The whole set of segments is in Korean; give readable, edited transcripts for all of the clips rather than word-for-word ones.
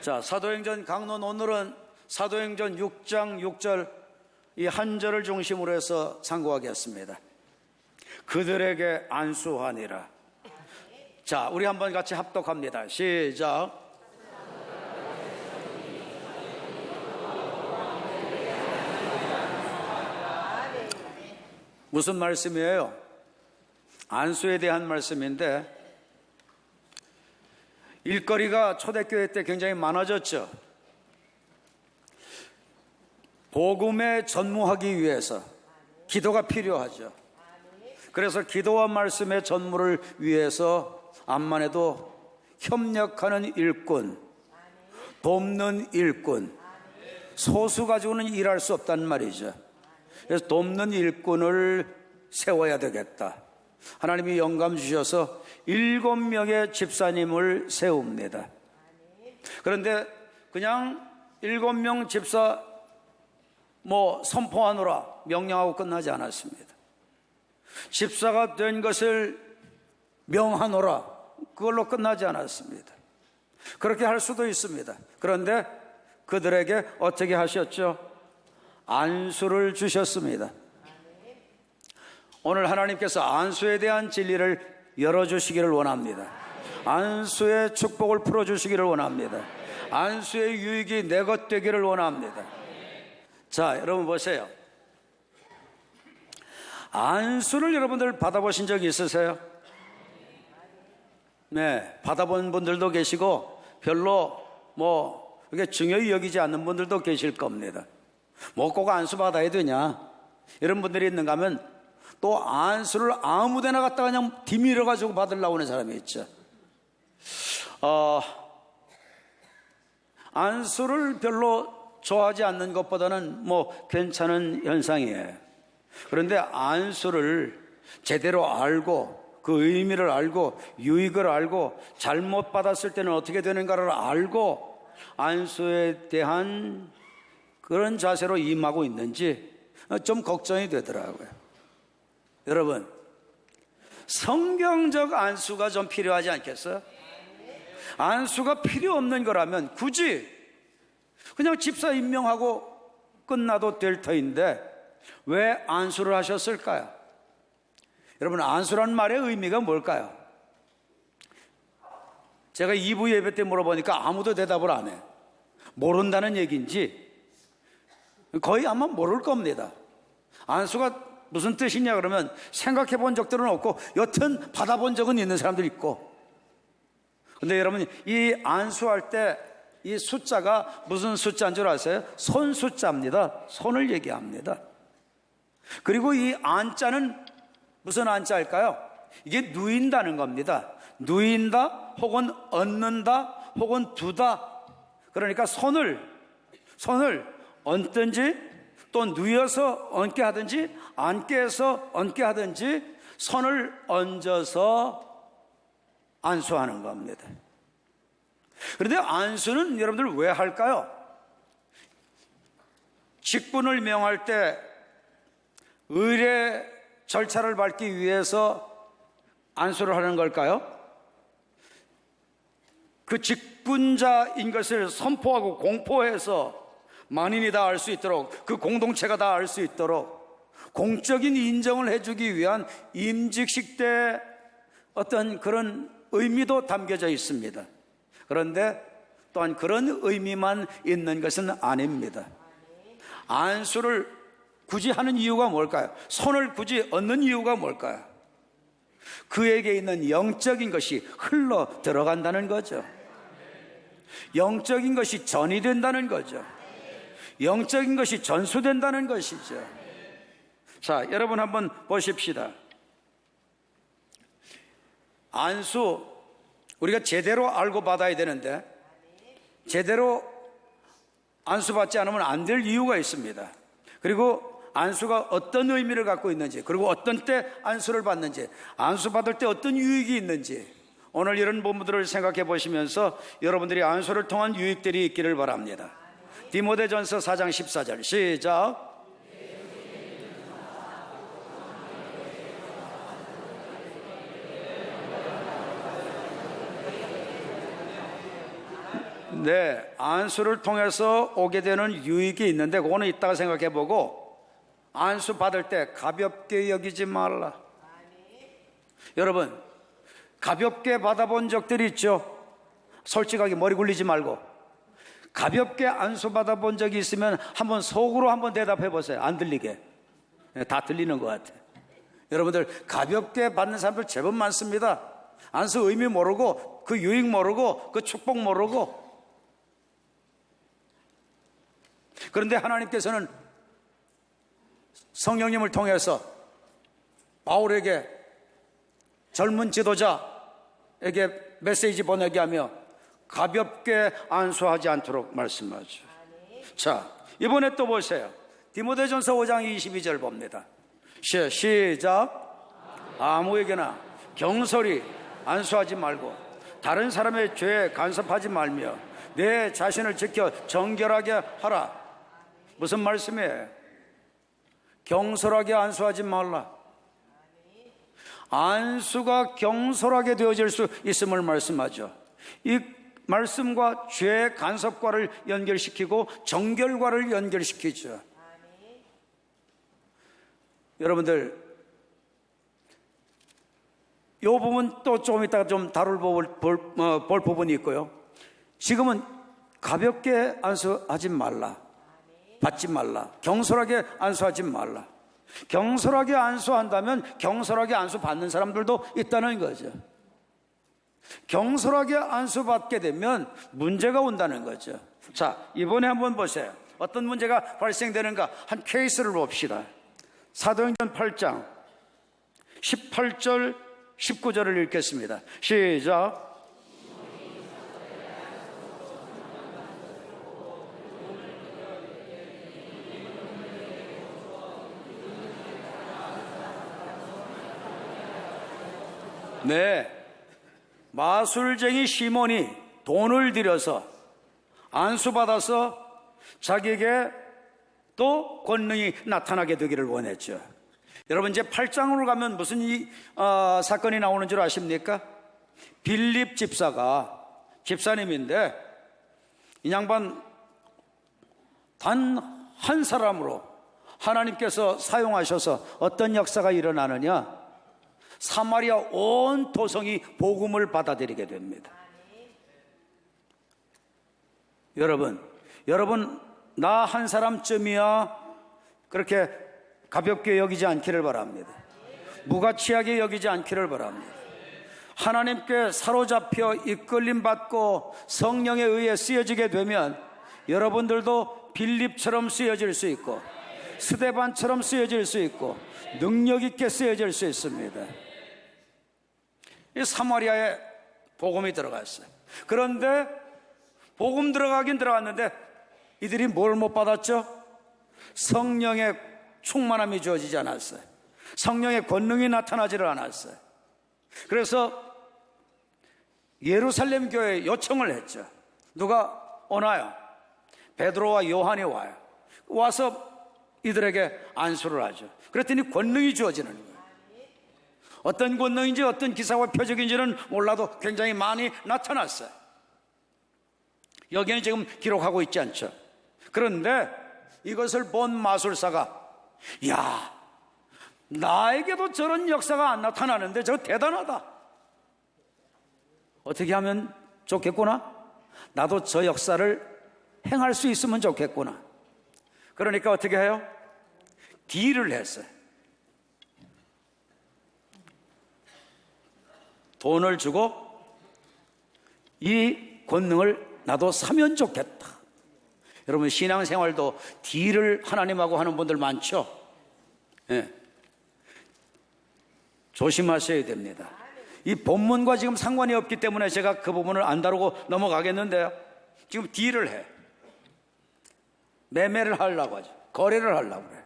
자, 사도행전 강론, 오늘은 사도행전 6장 6절 이 한 절을 중심으로 해서 상고하겠습니다. 그들에게 안수하니라. 자, 우리 한번 같이 합독합니다. 시작. 무슨 말씀이에요? 안수에 대한 말씀인데, 일거리가 초대교회 때 굉장히 많아졌죠. 복음에 전무하기 위해서 기도가 필요하죠. 그래서 기도와 말씀의 전무를 위해서 암만 해도 협력하는 일꾼, 돕는 일꾼, 소수 가지고는 일할 수 없단 말이죠. 그래서 돕는 일꾼을 세워야 되겠다. 하나님이 영감 주셔서 7명의 집사님을 세웁니다. 그런데 그냥 7명 집사 선포하노라 명령하고 끝나지 않았습니다. 집사가 된 것을 명하노라 그걸로 끝나지 않았습니다. 그렇게 할 수도 있습니다. 그런데 그들에게 어떻게 하셨죠? 안수를 주셨습니다. 오늘 하나님께서 안수에 대한 진리를 열어주시기를 원합니다. 안수의 축복을 풀어주시기를 원합니다. 안수의 유익이 내 것 되기를 원합니다. 자, 여러분 보세요. 안수를 여러분들 받아보신 적이 있으세요? 네, 받아본 분들도 계시고 별로 이게 중요히 여기지 않는 분들도 계실 겁니다. 꼭 안수 받아야 되냐? 이런 분들이 있는가 하면 또 안수를 아무 데나 갖다가 그냥 디밀어가지고 받으려고 하는 사람이 있죠. 안수를 별로 좋아하지 않는 것보다는 괜찮은 현상이에요. 그런데 안수를 제대로 알고 그 의미를 알고 유익을 알고 잘못 받았을 때는 어떻게 되는가를 알고 안수에 대한 그런 자세로 임하고 있는지 좀 걱정이 되더라고요. 여러분, 성경적 안수가 좀 필요하지 않겠어요? 안수가 필요 없는 거라면 굳이 그냥 집사 임명하고 끝나도 될 터인데 왜 안수를 하셨을까요? 여러분, 안수라는 말의 의미가 뭘까요? 제가 2부 예배 때 물어보니까 아무도 대답을 안 해. 모른다는 얘기인지 거의 아마 모를 겁니다. 안수가 무슨 뜻이냐 그러면 생각해 본 적들은 없고 여튼 받아본 적은 있는 사람들이 있고. 근데 여러분, 이 안수할 때 이 숫자가 무슨 숫자인 줄 아세요? 손 숫자입니다. 손을 얘기합니다. 그리고 이 안자는 무슨 안자일까요? 이게 누인다는 겁니다. 누인다 혹은 얹는다 혹은 두다. 그러니까 손을 얹든지 또 누여서 얹게 하든지 앉게 해서 얹게 하든지 손을 얹어서 안수하는 겁니다. 그런데 안수는 여러분들 왜 할까요? 직분을 명할 때 의례 절차를 밟기 위해서 안수를 하는 걸까요? 그 직분자인 것을 선포하고 공포해서 만인이 다 알 수 있도록, 그 공동체가 다 알 수 있도록 공적인 인정을 해주기 위한 임직식 때 어떤 그런 의미도 담겨져 있습니다. 그런데 또한 그런 의미만 있는 것은 아닙니다. 안수를 굳이 하는 이유가 뭘까요? 손을 굳이 얹는 이유가 뭘까요? 그에게 있는 영적인 것이 흘러 들어간다는 거죠. 영적인 것이 전이 된다는 거죠. 영적인 것이 전수된다는 것이죠. 자, 여러분 한번 보십시다. 안수, 우리가 제대로 알고 받아야 되는데 제대로 안수받지 않으면 안 될 이유가 있습니다. 그리고 안수가 어떤 의미를 갖고 있는지, 그리고 어떤 때 안수를 받는지, 안수받을 때 어떤 유익이 있는지, 오늘 이런 부분들을 생각해 보시면서 여러분들이 안수를 통한 유익들이 있기를 바랍니다. 디모데전서 4장 14절 시작. 네, 안수를 통해서 오게 되는 유익이 있는데 그거는 이따가 생각해 보고, 안수 받을 때 가볍게 여기지 말라. 여러분, 가볍게 받아본 적들이 있죠? 솔직하게 머리 굴리지 말고. 가볍게 안수 받아본 적이 있으면 한번 속으로 한번 대답해 보세요. 안 들리게. 다 들리는 것 같아요. 여러분들, 가볍게 받는 사람들 제법 많습니다. 안수 의미 모르고, 그 유익 모르고, 그 축복 모르고. 그런데 하나님께서는 성령님을 통해서 바울에게, 젊은 지도자에게 메시지 보내게 하며 가볍게 안수하지 않도록 말씀하죠. 자, 이번에 또 보세요. 디모데전서 5장 22절 봅니다. 시작. 아무에게나 경솔히 안수하지 말고 다른 사람의 죄에 간섭하지 말며 내 자신을 지켜 정결하게 하라. 무슨 말씀이에요? 경솔하게 안수하지 말라. 안수가 경솔하게 되어질 수 있음을 말씀하죠. 이 말씀과 죄의 간섭과를 연결시키고 정결과를 연결시키죠. 여러분들, 이 부분 또 조금 이따가 좀 볼 부분이 있고요. 지금은 가볍게 안수하지 말라. 받지 말라. 경솔하게 안수하지 말라. 경솔하게 안수한다면 경솔하게 안수 받는 사람들도 있다는 거죠. 경솔하게 안수받게 되면 문제가 온다는 거죠. 자, 이번에 한번 보세요. 어떤 문제가 발생되는가 한 케이스를 봅시다. 사도행전 8장 18절 19절을 읽겠습니다. 시작. 네, 마술쟁이 시몬이 돈을 들여서 안수받아서 자기에게 또 권능이 나타나게 되기를 원했죠. 여러분, 이제 8장으로 가면 무슨 사건이 나오는 줄 아십니까? 빌립 집사가, 집사님인데 이 양반 단 한 사람으로 하나님께서 사용하셔서 어떤 역사가 일어나느냐? 사마리아 온 도성이 복음을 받아들이게 됩니다. 여러분 나 한 사람쯤이야 그렇게 가볍게 여기지 않기를 바랍니다. 무가치하게 여기지 않기를 바랍니다. 하나님께 사로잡혀 이끌림 받고 성령에 의해 쓰여지게 되면 여러분들도 빌립처럼 쓰여질 수 있고 스데반처럼 쓰여질 수 있고 능력 있게 쓰여질 수 있습니다. 이 사마리아에 복음이 들어갔어요. 그런데 복음 들어가긴 들어갔는데 이들이 뭘 못 받았죠? 성령의 충만함이 주어지지 않았어요. 성령의 권능이 나타나지를 않았어요. 그래서 예루살렘 교회에 요청을 했죠. 누가 오나요? 베드로와 요한이 와요. 와서 이들에게 안수를 하죠. 그랬더니 권능이 주어지는 거예요. 어떤 권능인지 어떤 기사와 표적인지는 몰라도 굉장히 많이 나타났어요. 여기는 지금 기록하고 있지 않죠. 그런데 이것을 본 마술사가, 야, 나에게도 저런 역사가 안 나타나는데 저거 대단하다. 어떻게 하면 좋겠구나? 나도 저 역사를 행할 수 있으면 좋겠구나. 그러니까 어떻게 해요? 딜을 했어요. 돈을 주고 이 권능을 나도 사면 좋겠다. 여러분, 신앙생활도 딜을 하나님하고 하는 분들 많죠? 네. 조심하셔야 됩니다. 이 본문과 지금 상관이 없기 때문에 제가 그 부분을 안 다루고 넘어가겠는데요. 지금 딜을 해. 매매를 하려고 하죠. 거래를 하려고 그래.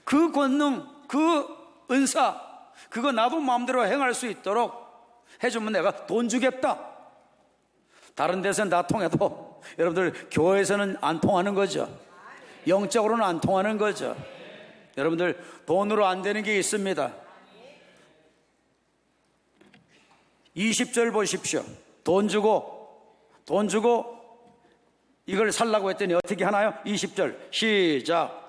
그 권능, 그 은사, 그거 나도 마음대로 행할 수 있도록 해주면 내가 돈 주겠다. 다른 데서는 다 통해도 여러분들 교회에서는 안 통하는 거죠. 영적으로는 안 통하는 거죠. 여러분들 돈으로 안 되는 게 있습니다. 20절 보십시오. 돈 주고 돈 주고 이걸 살라고 했더니 어떻게 하나요? 20절 시작.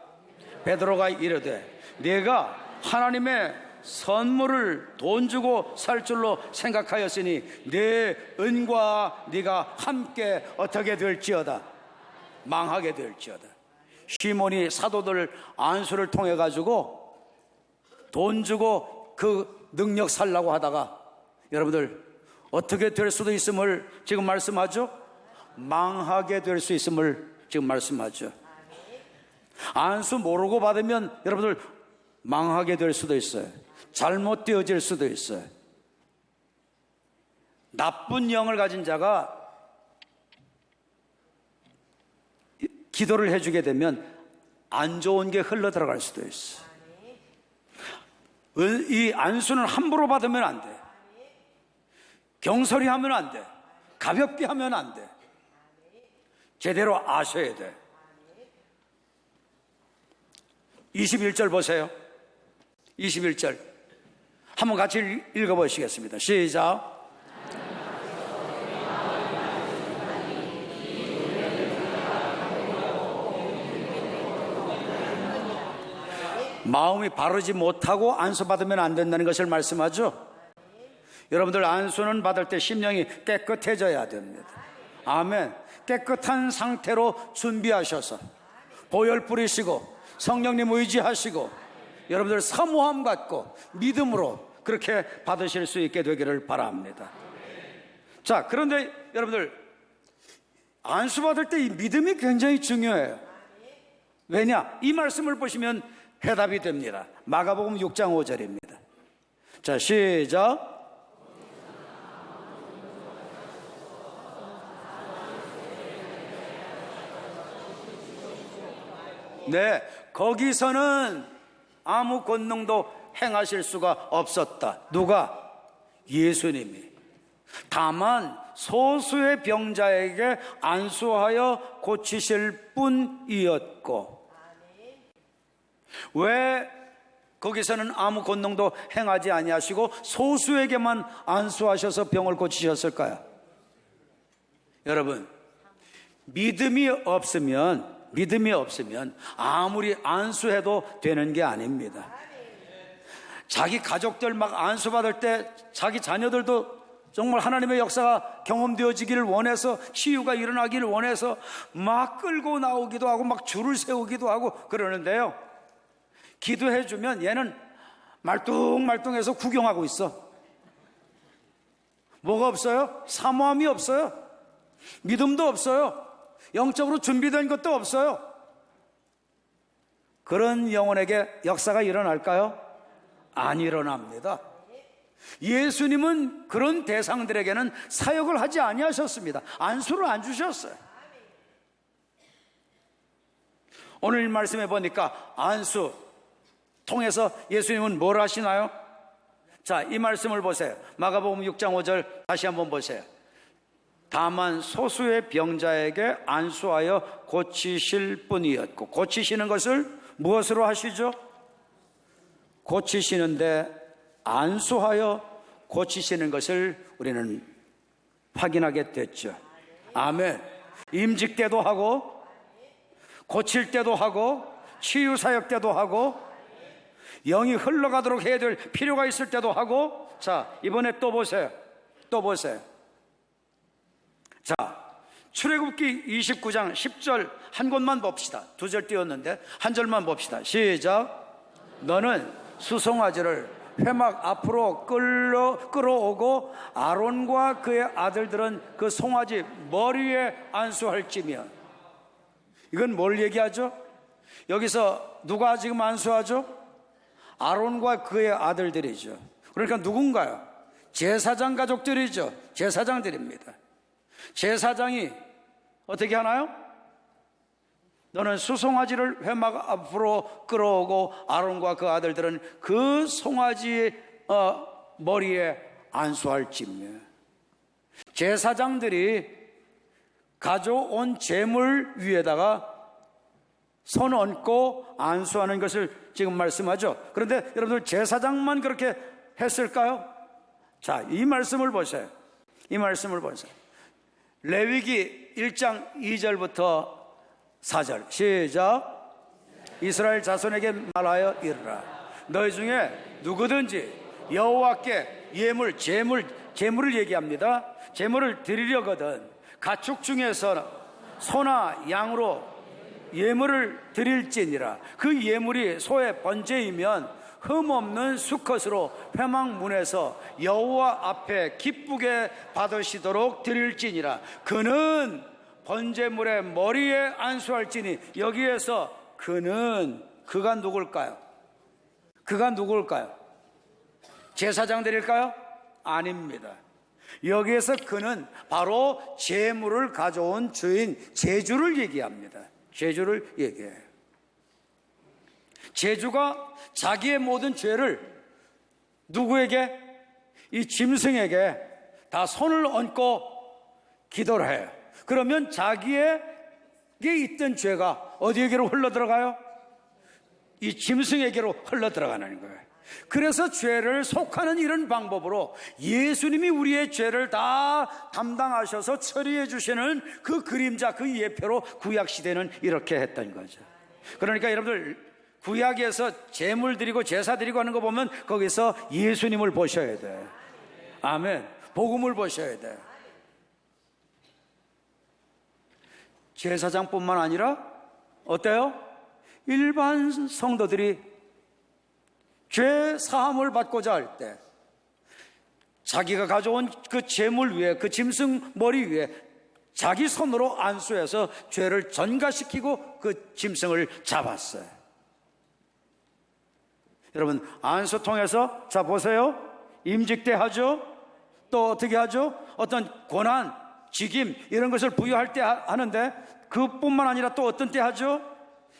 베드로가 이르되 내가 하나님의 선물을 돈 주고 살 줄로 생각하였으니 내 은과 네가 함께 어떻게 될지어다. 망하게 될지어다. 시몬이 사도들 안수를 통해 가지고 돈 주고 그 능력 살라고 하다가 여러분들 어떻게 될 수도 있음을 지금 말씀하죠? 망하게 될 수 있음을 지금 말씀하죠. 안수 모르고 받으면 여러분들 망하게 될 수도 있어요. 잘못되어질 수도 있어요. 나쁜 영을 가진 자가 기도를 해주게 되면 안 좋은 게 흘러 들어갈 수도 있어요. 이 안수는 함부로 받으면 안 돼. 경솔히 하면 안 돼. 가볍게 하면 안 돼. 제대로 아셔야 돼. 21절 보세요. 21절 한번 같이 읽어보시겠습니다. 시작. 마음이 바르지 못하고 안수받으면 안 된다는 것을 말씀하죠. 여러분들 안수는 받을 때 심령이 깨끗해져야 됩니다. 아멘. 깨끗한 상태로 준비하셔서 보혈 뿌리시고 성령님 의지하시고 여러분들 사모함 갖고 믿음으로 그렇게 받으실 수 있게 되기를 바랍니다. 자, 그런데 여러분들 안수 받을 때 이 믿음이 굉장히 중요해요. 왜냐? 이 말씀을 보시면 해답이 됩니다. 마가복음 6장 5절입니다. 자, 시작. 네, 거기서는 아무 권능도 행하실 수가 없었다. 누가? 예수님이. 다만 소수의 병자에게 안수하여 고치실 뿐이었고, 왜 거기서는 아무 권능도 행하지 아니하시고 소수에게만 안수하셔서 병을 고치셨을까요? 여러분, 믿음이 없으면 아무리 안수해도 되는 게 아닙니다. 자기 가족들 막 안수받을 때 자기 자녀들도 정말 하나님의 역사가 경험되어지기를 원해서, 치유가 일어나기를 원해서 막 끌고 나오기도 하고 막 줄을 세우기도 하고 그러는데요, 기도해주면 얘는 말뚱말뚱해서 구경하고 있어. 뭐가 없어요? 사모함이 없어요. 믿음도 없어요. 영적으로 준비된 것도 없어요. 그런 영혼에게 역사가 일어날까요? 안 일어납니다. 예수님은 그런 대상들에게는 사역을 하지 아니하셨습니다. 안수를 안 주셨어요. 오늘 말씀해 보니까 안수 통해서 예수님은 뭘 하시나요? 자, 이 말씀을 보세요. 마가복음 6장 5절 다시 한번 보세요. 다만 소수의 병자에게 안수하여 고치실 뿐이었고, 고치시는 것을 무엇으로 하시죠? 고치시는데 안수하여 고치시는 것을 우리는 확인하게 됐죠. 아멘. 임직 때도 하고, 고칠 때도 하고, 치유 사역 때도 하고, 영이 흘러가도록 해야 될 필요가 있을 때도 하고. 자, 이번에 또 보세요. 자, 출애굽기 29장 10절 한 곳만 봅시다. 2절 띄웠는데 한 절만 봅시다. 시작. 너는 수송아지를 회막 앞으로 끌어오고 아론과 그의 아들들은 그 송아지 머리에 안수할지며. 이건 뭘 얘기하죠? 여기서 누가 지금 안수하죠? 아론과 그의 아들들이죠. 그러니까 누군가요? 제사장 가족들이죠. 제사장들입니다. 제사장이 어떻게 하나요? 너는 수송아지를 회막 앞으로 끌어오고 아론과 그 아들들은 그 송아지 머리에 안수할지며. 제사장들이 가져온 제물 위에다가 손 얹고 안수하는 것을 지금 말씀하죠. 그런데 여러분들 제사장만 그렇게 했을까요? 자, 이 말씀을 보세요. 레위기 1장 2절부터 4절 시작. 이스라엘 자손에게 말하여 이르라. 너희 중에 누구든지 여호와께 예물, 제물을 얘기합니다. 제물을 드리려거든 가축 중에서 소나 양으로 예물을 드릴지니라. 그 예물이 소의 번제이면 흠없는 수컷으로 회막문에서 여호와 앞에 기쁘게 받으시도록 드릴지니라. 그는 번제물의 머리에 안수할지니. 여기에서 그가 누굴까요? 그가 누굴까요? 제사장들일까요? 아닙니다. 여기에서 그는 바로 제물을 가져온 주인 제주를 얘기합니다. 제주를 얘기해요. 제주가 자기의 모든 죄를 누구에게? 이 짐승에게 다 손을 얹고 기도를 해요. 그러면 자기에게 있던 죄가 어디에게로 흘러들어가요? 이 짐승에게로 흘러들어가는 거예요. 그래서 죄를 속하는 이런 방법으로 예수님이 우리의 죄를 다 담당하셔서 처리해 주시는 그 그림자, 그 예표로 구약시대는 이렇게 했던 거죠. 그러니까 여러분들 구약에서 제물 드리고 제사 드리고 하는 거 보면 거기서 예수님을 보셔야 돼. 아멘. 복음을 보셔야 돼. 제사장뿐만 아니라 어때요? 일반 성도들이 죄 사함을 받고자 할 때 자기가 가져온 그 제물 위에, 그 짐승 머리 위에 자기 손으로 안수해서 죄를 전가시키고 그 짐승을 잡았어요. 여러분, 안수 통해서 자 보세요. 임직대 하죠. 또 어떻게 하죠? 어떤 고난, 직임 이런 것을 부여할 때 하는데 그뿐만 아니라 또 어떤 때 하죠?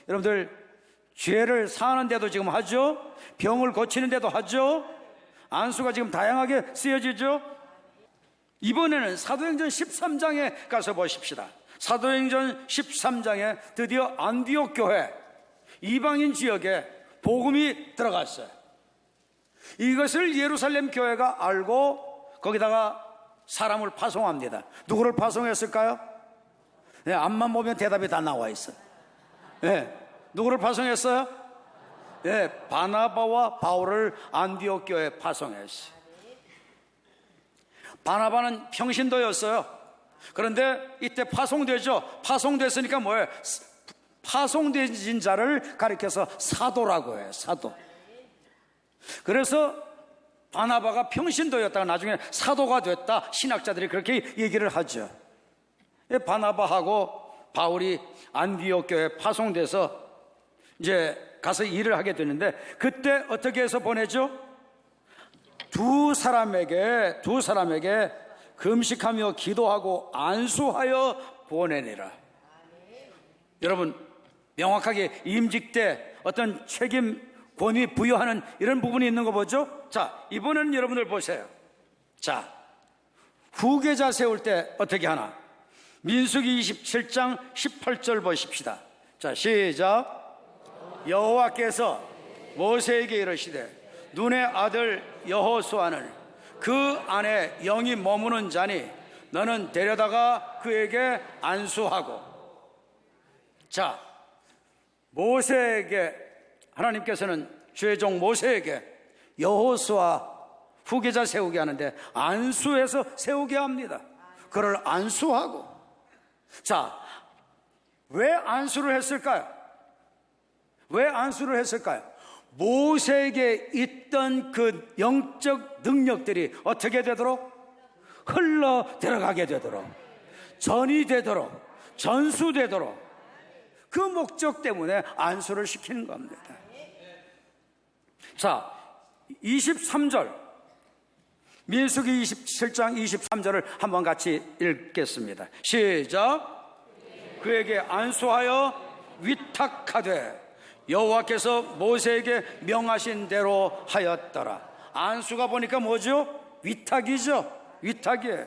여러분들 죄를 사하는 데도 지금 하죠. 병을 고치는 데도 하죠. 안수가 지금 다양하게 쓰여지죠. 이번에는 사도행전 13장에 가서 보십시다. 사도행전 13장에 드디어 안디옥 교회 이방인 지역에 복음이 들어갔어요. 이것을 예루살렘 교회가 알고 거기다가 사람을 파송합니다. 누구를 파송했을까요? 네, 앞만 보면 대답이 다 나와 있어요. 네, 누구를 파송했어요? 네, 바나바와 바울을 안디옥 교회에 파송했어요. 바나바는 평신도였어요. 그런데 이때 파송되죠. 파송됐으니까 뭐예요? 파송된 자를 가리켜서 사도라고 해요. 사도. 그래서 바나바가 평신도였다가 나중에 사도가 됐다. 신학자들이 그렇게 얘기를 하죠. 바나바하고 바울이 안디옥 교회에 파송돼서 이제 가서 일을 하게 되는데 그때 어떻게 해서 보내죠? 두 사람에게 금식하며 기도하고 안수하여 보내니라. 여러분, 명확하게 임직대 어떤 책임 권위 부여하는 이런 부분이 있는 거 보죠? 자, 이번에는 여러분들 보세요. 자, 후계자 세울 때 어떻게 하나? 민수기 27장 18절 보십시다. 자, 시작. 여호와께서 모세에게 이르시되 눈의 아들 여호수아는 그 안에 영이 머무는 자니 너는 데려다가 그에게 안수하고. 자, 모세에게 하나님께서는 죄종 모세에게 여호수아 후계자 세우게 하는데 안수해서 세우게 합니다. 그를 안수하고. 자, 왜 안수를 했을까요? 왜 안수를 했을까요? 모세에게 있던 그 영적 능력들이 어떻게 되도록? 흘러 들어가게 되도록, 전이 되도록, 전수되도록, 그 목적 때문에 안수를 시키는 겁니다. 자, 23절 민수기 27장 23절을 한번 같이 읽겠습니다. 시작. 그에게 안수하여 위탁하되 여호와께서 모세에게 명하신 대로 하였더라. 안수가 보니까 뭐죠? 위탁이죠. 위탁이에요.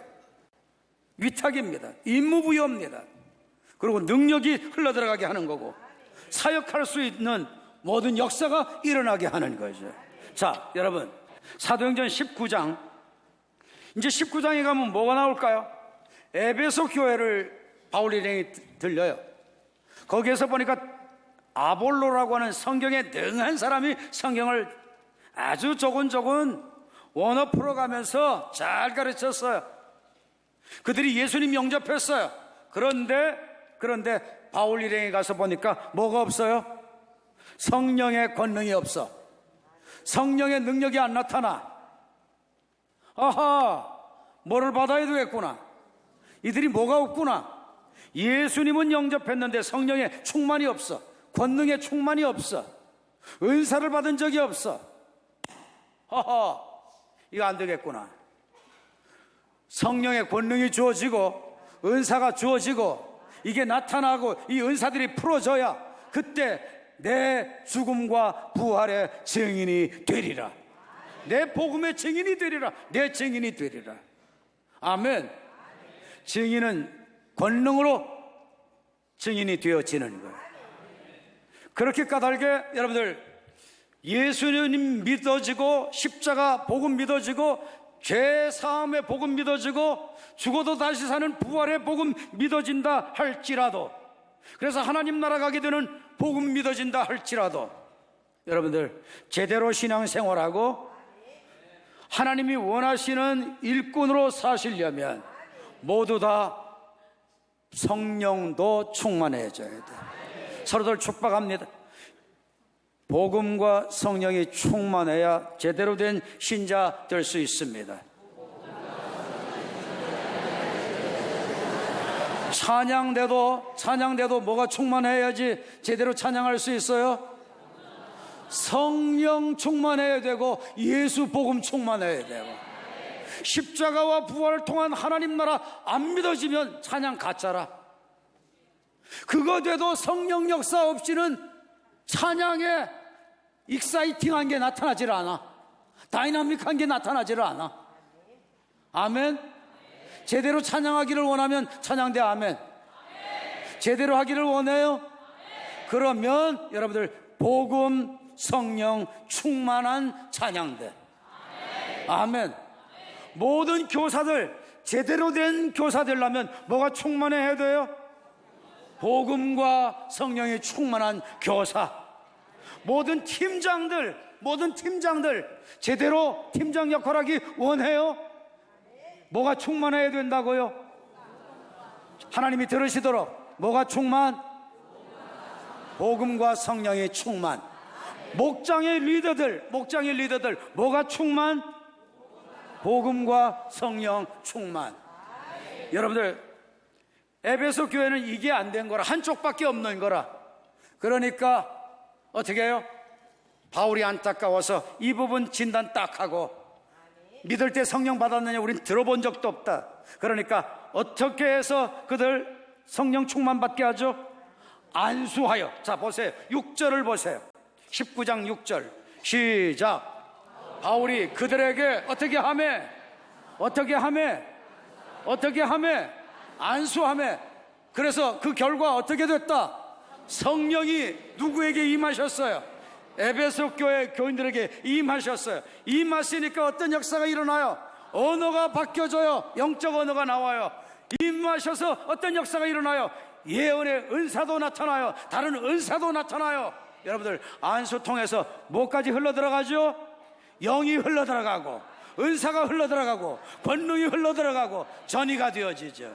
위탁입니다. 임무부여입니다. 그리고 능력이 흘러들어가게 하는 거고 사역할 수 있는 모든 역사가 일어나게 하는 거죠. 자, 여러분, 사도행전 19장, 이제 19장에 가면 뭐가 나올까요? 에베소 교회를 바울 일행이 들려요. 거기에서 보니까 아볼로라고 하는 성경에 능한 사람이 성경을 아주 조곤조곤 원어 풀어가면서 잘 가르쳤어요. 그들이 예수님 영접했어요. 그런데 바울 일행이 가서 보니까 뭐가 없어요? 성령의 권능이 없어. 성령의 능력이 안 나타나. 아하, 뭐를 받아야 되겠구나. 이들이 뭐가 없구나. 예수님은 영접했는데 성령의 충만이 없어. 권능의 충만이 없어. 은사를 받은 적이 없어. 허허, 이거 안 되겠구나. 성령의 권능이 주어지고 은사가 주어지고 이게 나타나고 이 은사들이 풀어져야 그때 내 죽음과 부활의 증인이 되리라. 내 복음의 증인이 되리라. 내 증인이 되리라. 아멘. 증인은 권능으로 증인이 되어지는 거예요. 그렇게 까닭에 여러분들 예수님 믿어지고 십자가 복음 믿어지고 죄 사함의 복음 믿어지고 죽어도 다시 사는 부활의 복음 믿어진다 할지라도, 그래서 하나님 나라 가게 되는 복음 믿어진다 할지라도 여러분들 제대로 신앙생활하고 하나님이 원하시는 일꾼으로 사시려면 모두 다 성령도 충만해져야 돼. 서로들 축복합니다. 복음과 성령이 충만해야 제대로 된 신자 될 수 있습니다. 찬양대도 뭐가 충만해야지 제대로 찬양할 수 있어요? 성령 충만해야 되고 예수 복음 충만해야 되고, 십자가와 부활을 통한 하나님 나라 안 믿어지면 찬양 가짜라. 그거 돼도 성령 역사 없이는 찬양에 익사이팅한 게 나타나질 않아. 다이나믹한 게 나타나질 않아. 아멘. 제대로 찬양하기를 원하면 찬양대 아멘. 제대로 하기를 원해요? 그러면 여러분들 복음 성령 충만한 찬양대. 아멘. 모든 교사들 제대로 된 교사 되려면 뭐가 충만해야 돼요? 복음과 성령이 충만한 교사. 모든 팀장들 제대로 팀장 역할하기 원해요? 뭐가 충만해야 된다고요? 하나님이 들으시도록 뭐가 충만? 복음과 성령의 충만. 목장의 리더들 뭐가 충만? 복음과 성령 충만. 여러분들 에베소 교회는 이게 안 된 거라, 한쪽밖에 없는 거라. 그러니까 어떻게 해요? 바울이 안타까워서 이 부분 진단 딱 하고, 믿을 때 성령 받았느냐 우린 들어본 적도 없다. 그러니까 어떻게 해서 그들 성령 충만 받게 하죠? 안수하여. 자 보세요, 6절을 보세요. 19장 6절 시작. 바울이 그들에게 어떻게 하매? 안수하매. 그래서 그 결과 어떻게 됐다? 성령이 누구에게 임하셨어요? 에베소 교회 교인들에게 임하셨어요. 임하시니까 어떤 역사가 일어나요? 언어가 바뀌어져요. 영적 언어가 나와요. 임하셔서 어떤 역사가 일어나요? 예언의 은사도 나타나요. 다른 은사도 나타나요. 여러분들 안수 통해서 뭐까지 흘러들어가죠? 영이 흘러들어가고 은사가 흘러들어가고 권능이 흘러들어가고 전이가 되어지죠.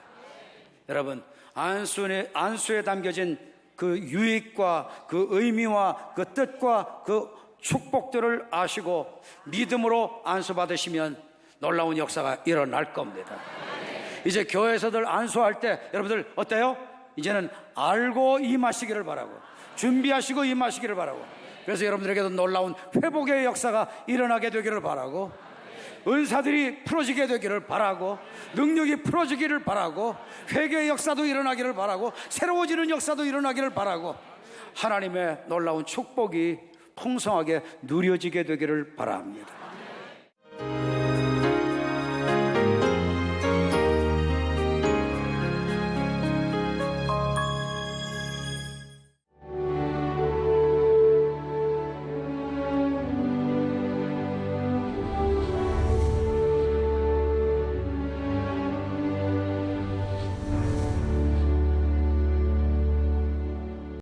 여러분 안수에 담겨진 그 유익과 그 의미와 그 뜻과 그 축복들을 아시고 믿음으로 안수 받으시면 놀라운 역사가 일어날 겁니다. 이제 교회에서들 안수할 때 여러분들 어때요? 이제는 알고 임하시기를 바라고, 준비하시고 임하시기를 바라고, 그래서 여러분들에게도 놀라운 회복의 역사가 일어나게 되기를 바라고, 은사들이 풀어지게 되기를 바라고, 능력이 풀어지기를 바라고, 회개의 역사도 일어나기를 바라고, 새로워지는 역사도 일어나기를 바라고, 하나님의 놀라운 축복이 풍성하게 누려지게 되기를 바랍니다.